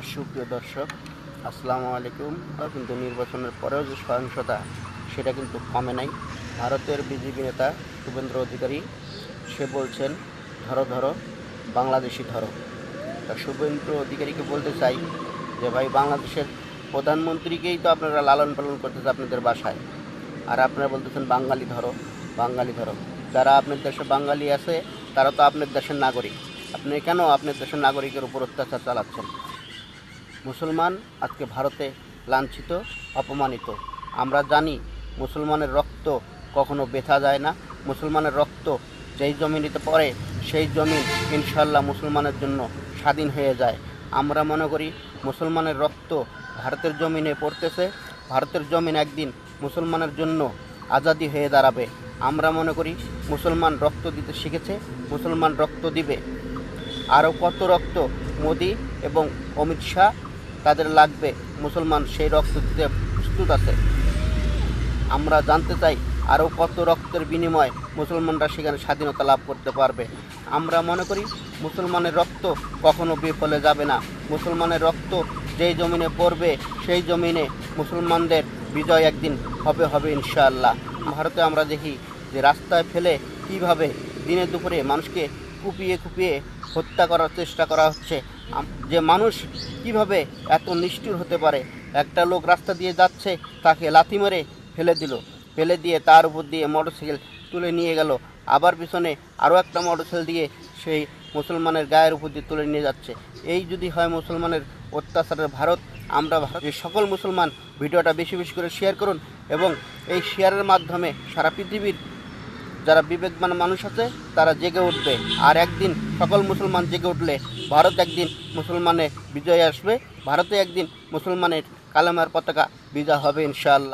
সুপ্রিয় দর্শক, আসসালামু আলাইকুম। কিন্তু নির্বাচনের পরেও যে সহিংসতা সেটা কিন্তু কমে নাই। ভারতের বিজেপি নেতা শুভেন্দু অধিকারী সে বলছেন, ধরো ধরো বাংলাদেশি ধরো। তা শুভেন্দু অধিকারীকে বলতে চাই যে ভাই, বাংলাদেশের প্রধানমন্ত্রীকেই তো আপনারা লালন পালন করতেছে আপনাদের বাসায়, আর আপনারা বলতেছেন বাঙালি ধরো, বাঙালি ধরো। যারা আপনার দেশে বাঙালি আছে তারা তো আপনার দেশের নাগরিক। আপনি কেন আপনার দেশের নাগরিকের উপর অত্যাচার চালাচ্ছেন? মুসলমান আজকে ভারতে লাঞ্ছিত, অপমানিত। আমরা জানি মুসলমানের রক্ত কখনো বেথা যায় না। মুসলমানের রক্ত যেই জমিনেতে পড়ে সেই জমিন ইনশাল্লাহ মুসলমানের জন্য স্বাধীন হয়ে যায়। আমরা মনে করি মুসলমানের রক্ত ভারতের জমিনে পড়তেছে, ভারতের জমিন একদিন মুসলমানের জন্য আজাদি হয়ে দাঁড়াবে। আমরা মনে করি মুসলমান রক্ত দিতে শিখেছে, মুসলমান রক্ত দিবে। আরও কত রক্ত মোদি এবং অমিত শাহ তাদের লাগবে, মুসলমান সেই রক্ত দিতে প্রস্তুত আছে। আমরা জানতে চাই আরও কত রক্তের বিনিময়ে মুসলমানরা সেখানে স্বাধীনতা লাভ করতে পারবে। আমরা মনে করি মুসলমানের রক্ত কখনো বিফলে যাবে না। মুসলমানের রক্ত যেই জমিনে পড়বে সেই জমিনে মুসলমানদের বিজয় একদিন হবে ইনশাআল্লাহ। ভারতে আমরা দেখি যে রাস্তায় ফেলে কীভাবে দিনে দুপুরে মানুষকে কুপিয়ে হত্যা করার চেষ্টা করা হচ্ছে। যে মানুষ কিভাবে এত নিষ্ঠুর হতে পারে? একটা লোক রাস্তা দিয়ে যাচ্ছে, তাকে লাথি মেরে ফেলে দিয়ে তার উপর দিয়ে মোটরসাইকেল তুলে নিয়ে গেল, আবার পিছনে আরও একটা মোটরসাইকেল দিয়ে সেই মুসলমানের গায়ের উপর দিয়ে তুলে নিয়ে যাচ্ছে। এই যদি হয় মুসলমানের অত্যাচারের ভারত, আমরা ভারতের সকল মুসলমান ভিডিওটা বেশি করে শেয়ার করুন, এবং এই শেয়ারের মাধ্যমে সারা পৃথিবীর যারা বিবেকবান মানুষ আছে তারা জেগে উঠবে। আর একদিন সকল মুসলমান জেগে উঠলে ভারত একদিন মুসলমানের বিজয় আসবে, ভারতে একদিন মুসলমানের কালেমার পতাকা বিজয় হবে ইনশাআল্লাহ।